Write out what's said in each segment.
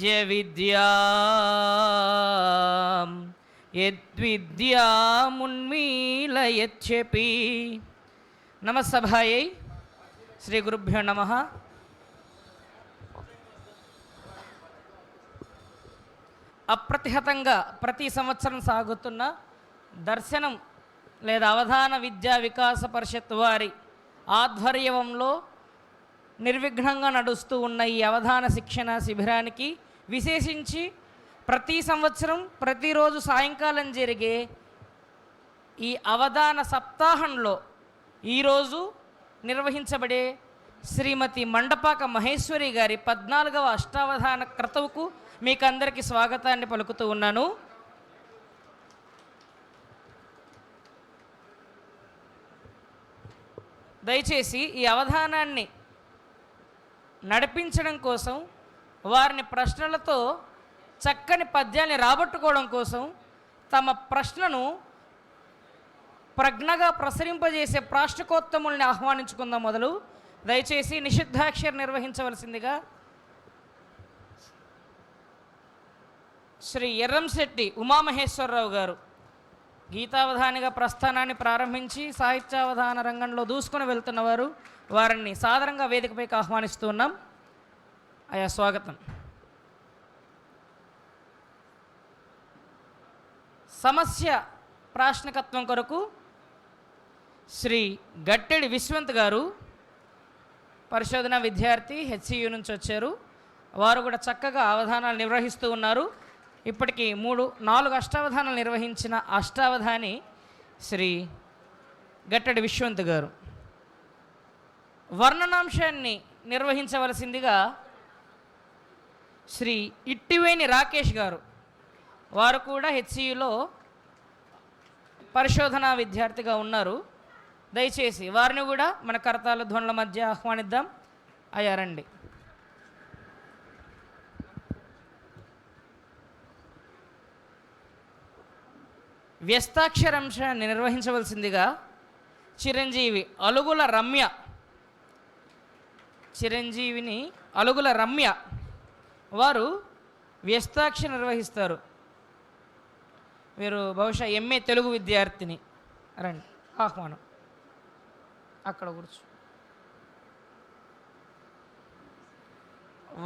యద్విద్యాం యద్విద్యామున్మీలయచ్చపి. నమస్సభాయై శ్రీ గురుభ్యో నమః. అప్రతిహతంగా ప్రతి సంవత్సరం సాగుతున్న దర్శనం లేదా అవధాన విద్యా వికాస పరిషత్ వారి ఆధ్వర్యంలో నిర్విఘ్నంగా నడుస్తూ ఉన్న ఈ అవధాన శిక్షణ శిబిరానికి విశేషించి ప్రతి సంవత్సరం ప్రతిరోజు సాయంకాలం జరిగే ఈ అవధాన సప్తాహంలో ఈరోజు నిర్వహించబడే శ్రీమతి మండపాక మహేశ్వరి గారి 14వ అష్టావధాన క్రతువుకు మీకు అందరికీ స్వాగతాన్ని పలుకుతూ ఉన్నాను. దయచేసి ఈ అవధానాన్ని నడిపించడం కోసం, వారిని ప్రశ్నలతో చక్కని పద్యాన్ని రాబట్టుకోవడం కోసం తమ ప్రశ్నను ప్రజ్ఞగా ప్రసరింపజేసే ప్రాష్టికోత్తముల్ని ఆహ్వానించుకుందాం. మొదలు దయచేసి నిషిద్ధాక్షర నిర్వహించవలసిందిగా శ్రీ ఎర్రంశెట్టి ఉమామహేశ్వరరావు గారు గీతావధానిగా ప్రస్థానాన్ని ప్రారంభించి సాహిత్యావధాన రంగంలో దూసుకొని వెళ్తున్నవారు, వారిని సాదరంగా వేదికపైకి ఆహ్వానిస్తూ ఉన్నాం. అయా స్వాగతం. సమస్య ప్రాశ్నికత్వం కొరకు శ్రీ గట్టెడి విశ్వంత్ గారు, పరిశోధన విద్యార్థి, హెచ్సియు నుంచి వచ్చారు. వారు కూడా చక్కగా అవధానాలు నిర్వహిస్తూ ఉన్నారు. ఇప్పటికీ 4 అష్టావధానాలు నిర్వహించిన అష్టావధాని శ్రీ గట్టెడి విశ్వంత్ గారు. వర్ణనాంశాన్ని నిర్వహించవలసిందిగా శ్రీ ఇట్టివేణి రాకేష్ గారు, వారు కూడా హెచ్సియులో పరిశోధనా విద్యార్థిగా ఉన్నారు. దయచేసి వారిని కూడా మన కరతాళ ధ్వనుల మధ్య ఆహ్వానిద్దాం. అయ్యా రండి. వ్యస్తాక్షరాంశాన్ని నిర్వహించవలసిందిగా చిరంజీవిని అలుగుల రమ్య వారు వ్యస్తాక్ష నిర్వహిస్తారు. వీరు బహుశా ఎంఏ తెలుగు విద్యార్థిని. రండి, ఆహ్వానం. అక్కడ కూర్చో.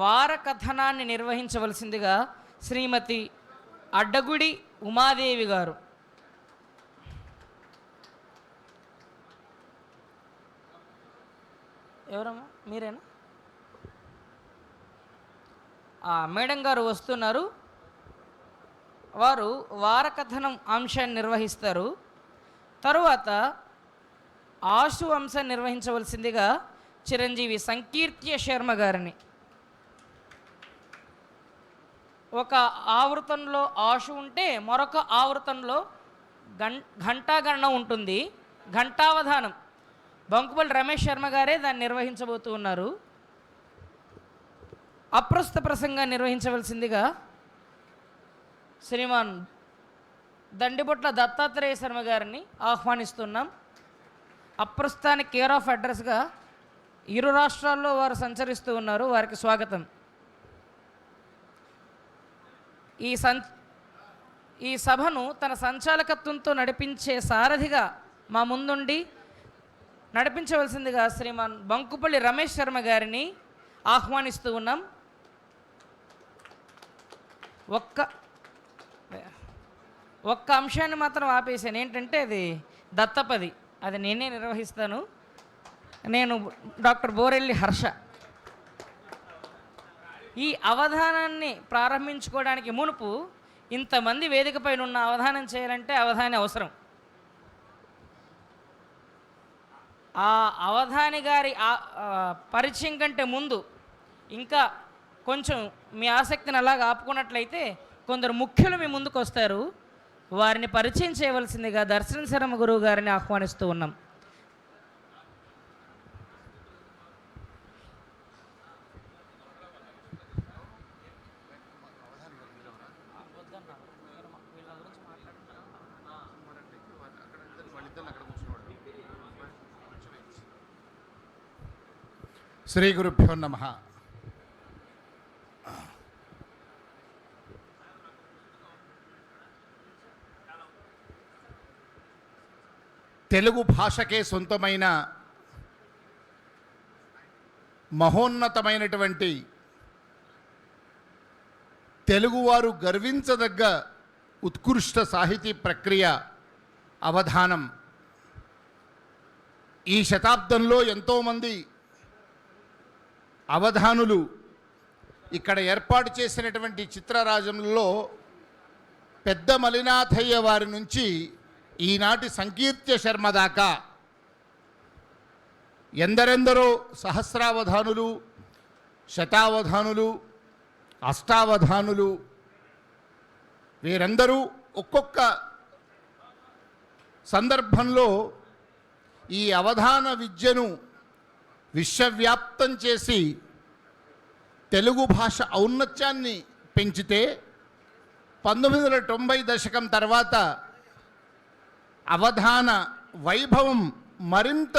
వార కథనాన్ని నిర్వహించవలసిందిగా శ్రీమతి అడ్డగుడి ఉమాదేవి గారు. ఎవరమ్మా, మీరేనా? మేడం గారు వస్తున్నారు. వారు వారకథనం అంశాన్ని నిర్వహిస్తారు. తరువాత ఆశు అంశాన్ని నిర్వహించవలసిందిగా చిరంజీవి సంకీర్త్య శర్మ గారిని. ఒక ఆవృతంలో ఆశు ఉంటే మరొక ఆవృతంలో ఘంటాగణన ఉంటుంది. ఘంటావధానం బంకుపల్లి రమేష్ శర్మ గారే దాన్ని నిర్వహించబోతూ ఉన్నారు. అప్రస్తుత ప్రసంగాన్ని నిర్వహించవలసిందిగా శ్రీమాన్ దండిబొట్ల దత్తాత్రేయ శర్మ గారిని ఆహ్వానిస్తున్నాం. అప్రస్తుతానికి కేర్ ఆఫ్ అడ్రస్గా ఇరు రాష్ట్రాల్లో వారు సంచరిస్తూ ఉన్నారు. వారికి స్వాగతం. ఈ సభను తన సంచాలకత్వంతో నడిపించే సారథిగా మా ముందుండి నడిపించవలసిందిగా శ్రీమాన్ బంకుపల్లి రమేష్ శర్మ గారిని ఆహ్వానిస్తూ ఉన్నాం. ఒక్క అంశాన్ని మాత్రం ఆపేసాను. ఏంటంటే అది దత్తపది, అది నేనే నిర్వహిస్తాను. నేను డాక్టర్ బోరెల్లి హర్ష. ఈ అవధానాన్ని ప్రారంభించుకోవడానికి మునుపు ఇంతమంది వేదిక పైన ఉన్న అవధానం చేయాలంటే అవధాని అవసరం. ఆ అవధాని గారి పరిచయం కంటే ముందు ఇంకా కొంచెం మీ ఆసక్తిని అలాగా ఆపుకున్నట్లయితే కొందరు ముఖ్యులు మీ ముందుకు వస్తారు. వారిని పరిచయం చేయవలసిందిగా దర్శన శర్మ గురువు గారిని ఆహ్వానిస్తూ ఉన్నాం. శ్రీ గురుభ్యో నమః. తెలుగు భాషకే సొంతమైన మహోన్నతమైనటువంటి తెలుగువారు గర్వించదగ్గ ఉత్కృష్ట సాహితీ ప్రక్రియ అవధానం. ఈ శతాబ్దంలో ఎంతోమంది అవధానులు ఇక్కడ ఏర్పాటు చేసినటువంటి చిత్రరాజంలో పెద్ద మలినాథయ్య వారి నుంచి ఈనాటి సంకీర్త్య శర్మ దాకా ఎందరెందరో సహస్రావధానులు, శతావధానులు, అష్టావధానులు వీరందరూ ఒక్కొక్క సందర్భంలో ఈ అవధాన విద్యను విశ్వవ్యాప్తం చేసి తెలుగు భాష ఔన్నత్యాన్ని పెంచితే 1990 దశకం తర్వాత అవధాన వైభవం మరింత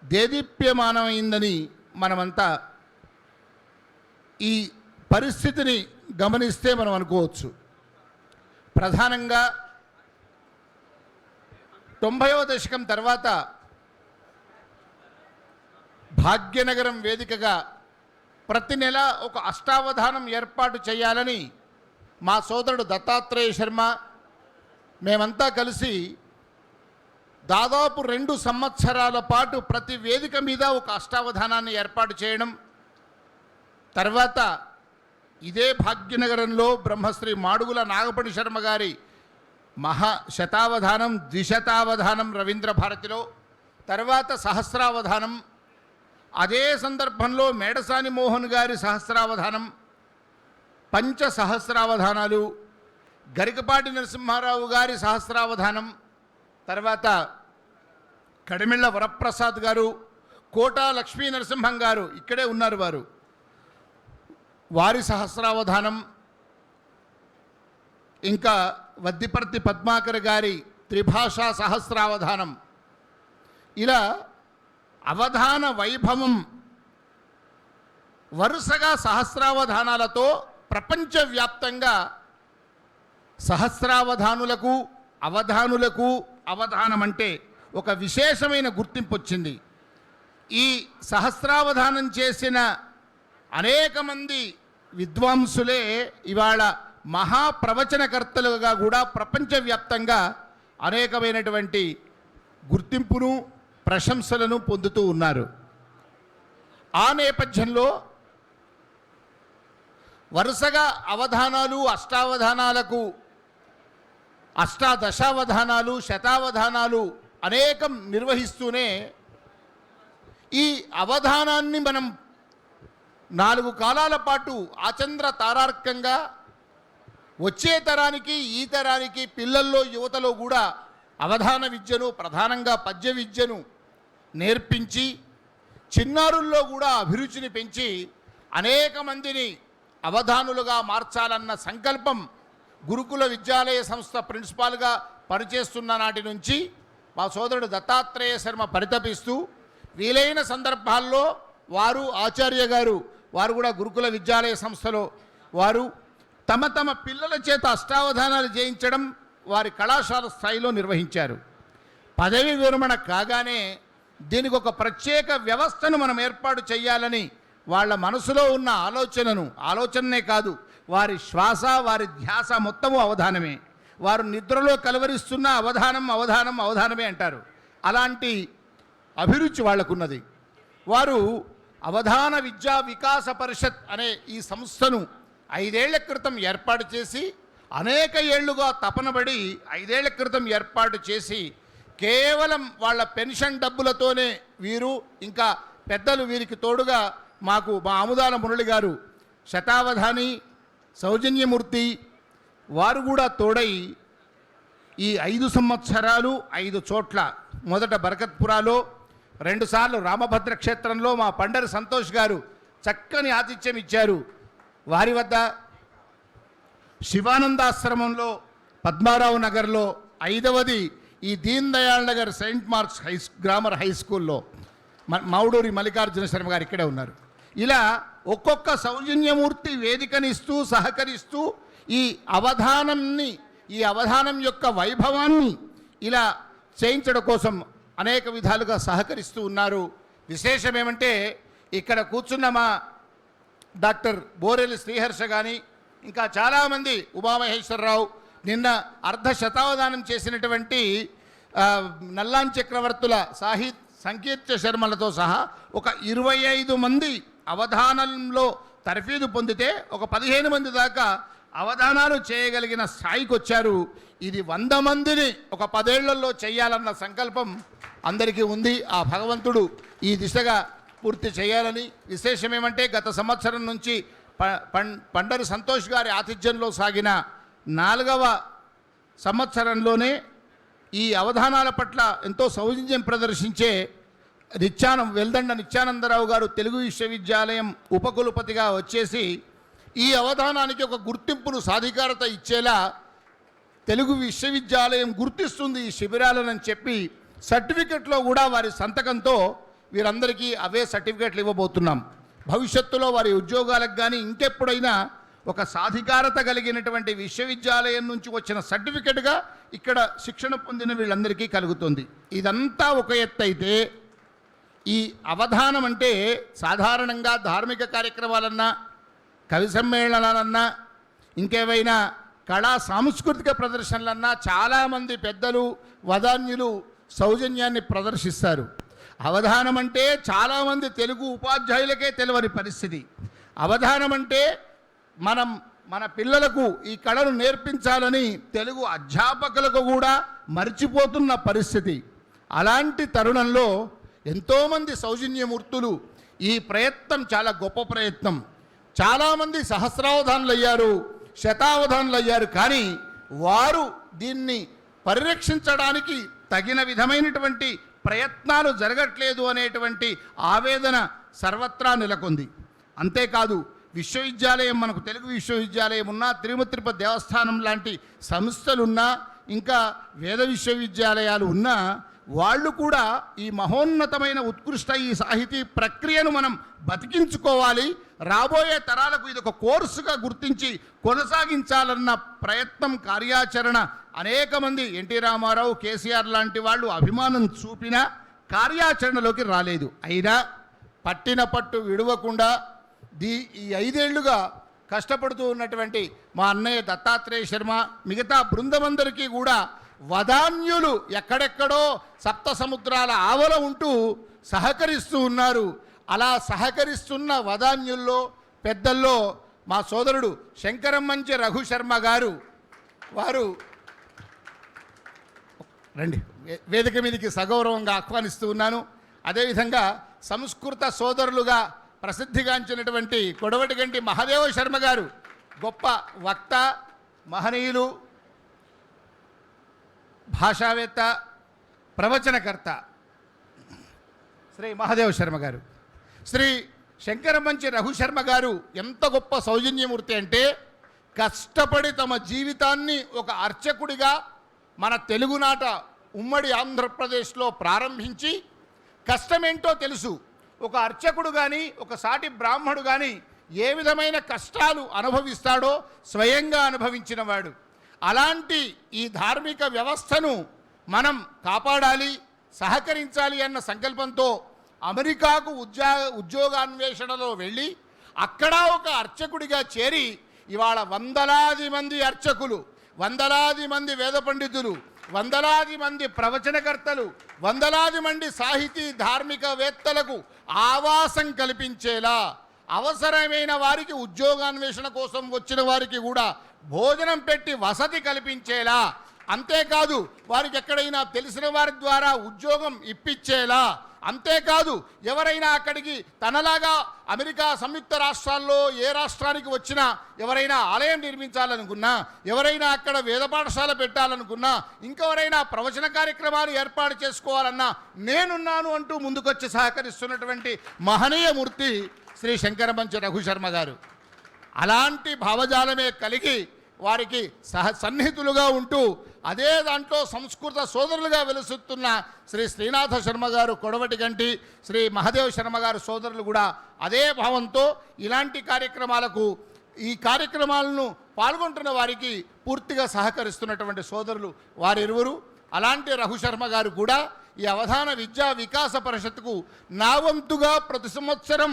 దేదీప్యమానమైందని మనమంతా ఈ పరిస్థితిని గమనిస్తే మనం అనుకోవచ్చు. ప్రధానంగా 90వ దశకం తర్వాత భాగ్యనగరం వేదికగా ప్రతి నెల ఒక అష్టావధానం ఏర్పాటు చేయాలని మా సోదరుడు దత్తాత్రేయ శర్మ మేమంతా కలిసి దాదాపు 2 సంవత్సరాల పాటు ప్రతి వేదిక మీద ఒక అష్టావధానాన్ని ఏర్పాటు చేయడం, తర్వాత ఇదే భాగ్యనగరంలో బ్రహ్మశ్రీ మాడుగుల నాగపణి శర్మ గారి శతావధానం, ద్విశతావధానం రవీంద్ర భారతిలో, తర్వాత సహస్రావధానం, అదే సందర్భంలో మేడసాని మోహన్ గారి సహస్రావధానం, పంచ సహస్రావధానాలు, గరికపాటి నరసింహారావు గారి సహస్రావధానం, తర్వాత కడిమిళ్ళ వరప్రసాద్ గారు, కోటా లక్ష్మీ నరసింహం గారు ఇక్కడే ఉన్నారు వారి సహస్రావధానం, ఇంకా వద్దిపర్తి పద్మాకర్ గారి త్రిభాషా సహస్రావధానం, ఇలా అవధాన వైభవం వరుసగా సహస్రావధానాలతో ప్రపంచవ్యాప్తంగా సహస్రావధానులకు అవధానులకు అవధానం అంటే ఒక విశేషమైన గుర్తింపు వచ్చింది. ఈ సహస్రావధానం చేసిన అనేక మంది విద్వాంసులే ఇవాళ మహాప్రవచనకర్తలుగా కూడా ప్రపంచవ్యాప్తంగా అనేకమైనటువంటి గుర్తింపును ప్రశంసలను పొందుతూ ఉన్నారు. ఆ నేపథ్యంలో వరుసగా అవధానాలు, అష్టావధానాలకు అష్టాదశావధానాలు, శతావధానాలు అనేకం నిర్వహిస్తూనే ఈ అవధానాన్ని మనం 4 కాలాల పాటు ఆచంద్ర తారార్కంగా వచ్చే తరానికి, ఈ తరానికి, పిల్లల్లో యువతలో కూడా అవధాన విద్యను, ప్రధానంగా పద్య విద్యను నేర్పించి చిన్నారుల్లో కూడా అభిరుచిని పెంచి అనేక మందిని అవధానులుగా మార్చాలన్న సంకల్పం గురుకుల విద్యాలయ సంస్థ ప్రిన్సిపాల్గా పనిచేస్తున్న నాటి నుంచి మా సోదరుడు దత్తాత్రేయ శర్మ పరితపిస్తూ వీలైన సందర్భాల్లో వారు ఆచార్య గారు వారు కూడా గురుకుల విద్యాలయ సంస్థలో వారు తమ తమ పిల్లల చేత అష్టావధానాలు చేయించడం వారి కళాశాల స్థాయిలో నిర్వహించారు. పదవి విరమణ కాగానే దీనికి ఒక ప్రత్యేక వ్యవస్థను మనం ఏర్పాటు చేయాలని వాళ్ళ మనసులో ఉన్న ఆలోచననే కాదు, వారి శ్వాస, వారి ధ్యాస మొత్తము అవధానమే. వారు నిద్రలో కలవరిస్తున్న అవధానమే అంటారు. అలాంటి అభిరుచి వాళ్లకున్నది. వారు అవధాన విద్యా వికాస పరిషత్ అనే ఈ సంస్థను 5 ఏళ్ల క్రితం ఏర్పాటు చేసి అనేక ఏళ్లుగా తపనబడి 5 ఏళ్ల క్రితం ఏర్పాటు చేసి కేవలం వాళ్ళ పెన్షన్ డబ్బులతోనే వీరు ఇంకా పెద్దలు వీరికి తోడుగా మాకు మా ఆముదాల మురళి గారు శతావధాని, సౌజన్యమూర్తి వారు కూడా తోడై ఈ 5 సంవత్సరాలు 5 చోట్ల, మొదట బరకత్పురాలో, 2 సార్లు రామభద్ర క్షేత్రంలో మా పండరి సంతోష్ గారు చక్కని ఆతిథ్యం ఇచ్చారు. వారి వద్ద శివానందాశ్రమంలో పద్మారావు నగర్లో, 5వది ఈ Deen Dayal Nagar Saint marks grammar high స్కూల్లో మౌడూరి మల్లికార్జున శర్మ గారు ఇక్కడే ఉన్నారు. ఇలా ఒక్కొక్క సౌజన్యమూర్తి వేదికనిస్తూ సహకరిస్తూ ఈ అవధానం యొక్క వైభవాన్ని ఇలా చేయించడం కోసం అనేక విధాలుగా సహకరిస్తూ ఉన్నారు. విశేషం ఏమంటే ఇక్కడ కూర్చున్న మా డాక్టర్ బోరెల్లి శ్రీహర్ష కానీ ఇంకా చాలామంది, ఉమామహేశ్వరరావు, నిన్న అర్ధ శతావధానం చేసినటువంటి నల్లాన్ చక్రవర్తుల సంకీర్త శర్మలతో సహా ఒక 25 మంది అవధానంలో తర్ఫీదు పొందితే ఒక 15 మంది దాకా అవధానాలు చేయగలిగిన స్థాయికి వచ్చారు. ఇది 100 మందిని ఒక 10 ఏళ్లలో చేయాలన్న సంకల్పం అందరికీ ఉంది. ఆ భగవంతుడు ఈ దిశగా పూర్తి చేయాలని. విశేషం ఏమంటే గత సంవత్సరం నుంచి పండరి సంతోష్ గారి ఆతిథ్యంలో సాగిన 4వ సంవత్సరంలోనే ఈ అవధానాల పట్ల ఎంతో సౌజన్యం ప్రదర్శించే వెల్దండ నిత్యానందరావు గారు తెలుగు విశ్వవిద్యాలయం ఉపకులపతిగా వచ్చేసి ఈ అవధానానికి ఒక గుర్తింపును సాధికారత ఇచ్చేలా తెలుగు విశ్వవిద్యాలయం గుర్తిస్తుంది ఈ శిబిరాలని చెప్పి సర్టిఫికెట్లో కూడా వారి సంతకంతో వీరందరికీ అవే సర్టిఫికెట్లు ఇవ్వబోతున్నాం. భవిష్యత్తులో వారి ఉద్యోగాలకు కానీ ఇంకెప్పుడైనా ఒక సాధికారత కలిగినటువంటి విశ్వవిద్యాలయం నుంచి వచ్చిన సర్టిఫికెట్గా ఇక్కడ శిక్షణ పొందిన వీళ్ళందరికీ కలుగుతుంది. ఇదంతా ఒక ఎత్తు అయితే, ఈ అవధానం అంటే సాధారణంగా ధార్మిక కార్యక్రమాలన్నా, కవి సమ్మేళనాలన్నా, ఇంకేవైనా కళా సాంస్కృతిక ప్రదర్శనలన్నా చాలామంది పెద్దలు, వదాన్యులు సౌజన్యాన్ని ప్రదర్శిస్తారు. అవధానం అంటే చాలామంది తెలుగు ఉపాధ్యాయులకే తెలియని పరిస్థితి. అవధానం అంటే మన పిల్లలకు ఈ కళను నేర్పించాలని తెలుగు అధ్యాపకులకు కూడా మర్చిపోతున్న పరిస్థితి. అలాంటి తరుణంలో ఎంతోమంది సౌజన్యమూర్తులు, ఈ ప్రయత్నం చాలా గొప్ప ప్రయత్నం. చాలామంది సహస్రావధానులు అయ్యారు, శతావధానులు అయ్యారు, కానీ వారు దీన్ని పరిరక్షించడానికి తగిన విధమైనటువంటి ప్రయత్నాలు జరగట్లేదు అనేటువంటి ఆవేదన సర్వత్రా నెలకొంది. అంతేకాదు, విశ్వవిద్యాలయం, మనకు తెలుగు విశ్వవిద్యాలయం ఉన్నా, తిరుపతి దేవస్థానం లాంటి సంస్థలున్నా, ఇంకా వేద విశ్వవిద్యాలయాలు ఉన్నా, వాళ్ళు కూడా ఈ మహోన్నతమైన ఉత్కృష్ట ఈ సాహితీ ప్రక్రియను మనం బతికించుకోవాలి, రాబోయే తరాలకు ఇది ఒక కోర్సుగా గుర్తించి కొనసాగించాలన్న ప్రయత్నం, కార్యాచరణ అనేక మంది, ఎన్టీ రామారావు, కేసీఆర్ లాంటి వాళ్ళు అభిమానం చూపినా కార్యాచరణలోకి రాలేదు. అయినా పట్టిన పట్టు విడవకుండా ఈ 5 ఏళ్లుగా కష్టపడుతూ ఉన్నటువంటి మా అన్నయ్య దత్తాత్రేయ శర్మ, మిగతా బృందమందరికీ కూడా వదాన్యులు ఎక్కడెక్కడో సప్త సముద్రాల ఆవల ఉంటూ సహకరిస్తూ ఉన్నారు. అలా సహకరిస్తున్న వదాన్యుల్లో పెద్దల్లో మా సోదరుడు శంకరమంచి రఘుశర్మ గారు, వారు రండి, వేదిక మీదకి సగౌరవంగా ఆహ్వానిస్తూ ఉన్నాను. అదేవిధంగా సంస్కృత సోదరులుగా ప్రసిద్ధిగాంచినటువంటి కొడవటిగంటి మహాదేవ శర్మ గారు, గొప్ప వక్త, మహనీయులు, భాషావేత్త, ప్రవచనకర్త శ్రీ మహాదేవ శర్మ గారు. శ్రీ శంకరమంచి రఘుశర్మ గారు ఎంత గొప్ప సౌజన్యమూర్తి అంటే, కష్టపడి తమ జీవితాన్ని ఒక అర్చకుడిగా మన తెలుగునాట ఉమ్మడి ఆంధ్రప్రదేశ్లో ప్రారంభించి, కష్టమేంటో తెలుసు, ఒక అర్చకుడు కానీ, ఒక సాటి బ్రాహ్మడు కానీ ఏ విధమైన కష్టాలు అనుభవిస్తాడో స్వయంగా అనుభవించినవాడు. అలాంటి ఈ ధార్మిక వ్యవస్థను మనం కాపాడాలి, సహకరించాలి అన్న సంకల్పంతో అమెరికాకు ఉద్యోగాన్వేషణలో వెళ్ళి అక్కడ ఒక అర్చకుడిగా చేరి ఇవాళ వందలాది మంది అర్చకులు, వందలాది మంది వేద పండితులు, వందలాది మంది ప్రవచనకర్తలు, వందలాది మంది సాహితీ ధార్మికవేత్తలకు ఆవాసం కల్పించేలా, అవసరమైన వారికి ఉద్యోగాన్వేషణ కోసం వచ్చిన వారికి కూడా భోజనం పెట్టి వసతి కల్పించేలా, అంతేకాదు వారికి ఎక్కడైనా తెలిసిన వారి ద్వారా ఉద్యోగం ఇప్పించేలా, అంతేకాదు ఎవరైనా అక్కడికి తనలాగా అమెరికా సంయుక్త రాష్ట్రాల్లో ఏ రాష్ట్రానికి వచ్చినా ఎవరైనా ఆలయం నిర్మించాలనుకున్నా, ఎవరైనా అక్కడ వేద పాఠశాల పెట్టాలనుకున్నా, ఇంకెవరైనా ప్రవచన కార్యక్రమాలు ఏర్పాటు చేసుకోవాలన్నా నేనున్నాను అంటూ ముందుకొచ్చి సహకరిస్తున్నటువంటి మహనీయ మూర్తి శ్రీ శంకరమంచి రఘుశర్మ గారు. అలాంటి భావజాలమే కలిగి వారికి సన్నిహితులుగా ఉంటూ అదే దాంట్లో సంస్కృత సోదరులుగా వెలుస్తున్న శ్రీ శ్రీనాథ శర్మ గారు, కొడవటిగంటి శ్రీ మహాదేవ శర్మ గారు సోదరులు కూడా అదే భావంతో ఇలాంటి కార్యక్రమాలకు, ఈ కార్యక్రమాలను పాల్గొంటున్న వారికి పూర్తిగా సహకరిస్తున్నటువంటి సోదరులు వారిరువురు. అలాంటి రఘుశర్మ గారు కూడా ఈ అవధాన విద్యా వికాస పరిషత్తుకు నా వంతుగా ప్రతి సంవత్సరం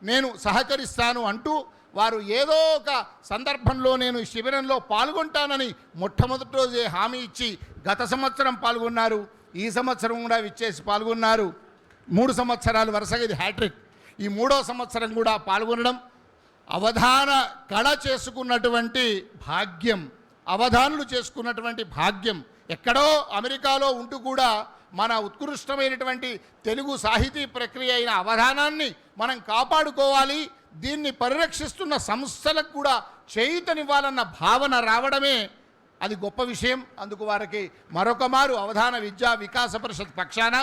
నేను సహకరిస్తాను అంటూ వారు ఏదో ఒక సందర్భంలో నేను ఈ శిబిరంలో పాల్గొంటానని మొట్టమొదటి రోజే హామీ ఇచ్చి గత సంవత్సరం పాల్గొన్నారు, ఈ సంవత్సరం కూడా విచ్చేసి పాల్గొన్నారు. 3 సంవత్సరాలు వరుసగా ఇది హ్యాట్రిక్. ఈ 3వ సంవత్సరం కూడా పాల్గొనడం అవధాన కళ చేసుకున్నటువంటి భాగ్యం, అవధానులు చేసుకున్నటువంటి భాగ్యం. ఎక్కడో అమెరికాలో ఉంటూ కూడా మన ఉత్కృష్టమైనటువంటి తెలుగు సాహితీ ప్రక్రియ అయిన అవధానాన్ని మనం కాపాడుకోవాలి, దీన్ని పరిరక్షిస్తున్న సంస్థలకు కూడా చేయూతనివ్వాలన్న భావన రావడమే అది గొప్ప విషయం. అందుకు వారికి మరొక మారు అవధాన విద్యా వికాస పరిషత్ పక్షాన,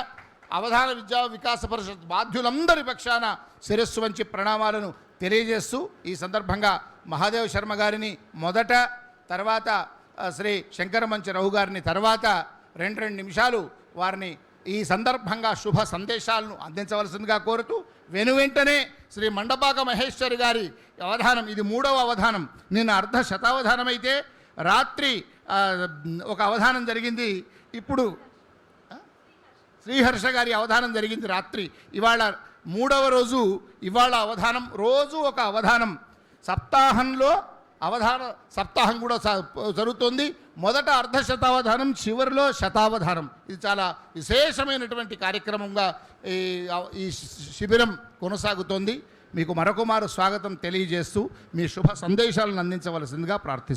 అవధాన విద్యా వికాస పరిషత్ బాధ్యులందరి పక్షాన శిరస్సు వంచి ప్రణామాలను తెలియజేస్తూ ఈ సందర్భంగా మహాదేవ్ శర్మ గారిని మొదట, తర్వాత శ్రీ శంకరమంచి రావు గారిని తర్వాత 2 నిమిషాలు వారిని ఈ సందర్భంగా శుభ సందేశాలను అందించవలసిందిగా కోరుతూ వెనువెంటనే శ్రీ మండపాక మహేశ్వరి గారి అవధానం, ఇది 3వ అవధానం. నిన్న అర్ధ శతావధానం అయితే రాత్రి ఒక అవధానం జరిగింది. ఇప్పుడు శ్రీహర్ష గారి అవధానం జరిగింది రాత్రి. ఇవాళ 3వ రోజు, ఇవాళ అవధానం. రోజు ఒక అవధానం. సప్తాహంలో అవధాన సప్తాహం కూడా జరుగుతుంది. మొదట అర్ధ శతావధానం, చివరిలో శతావధానం. ఇది చాలా విశేషమైనటువంటి కార్యక్రమంగా ఈ శిబిరం కొనసాగుతోంది. మీకు మరొక మారు స్వాగతం తెలియజేస్తూ మీ శుభ సందేశాలను అందించవలసిందిగా ప్రార్థిస్తున్నాను.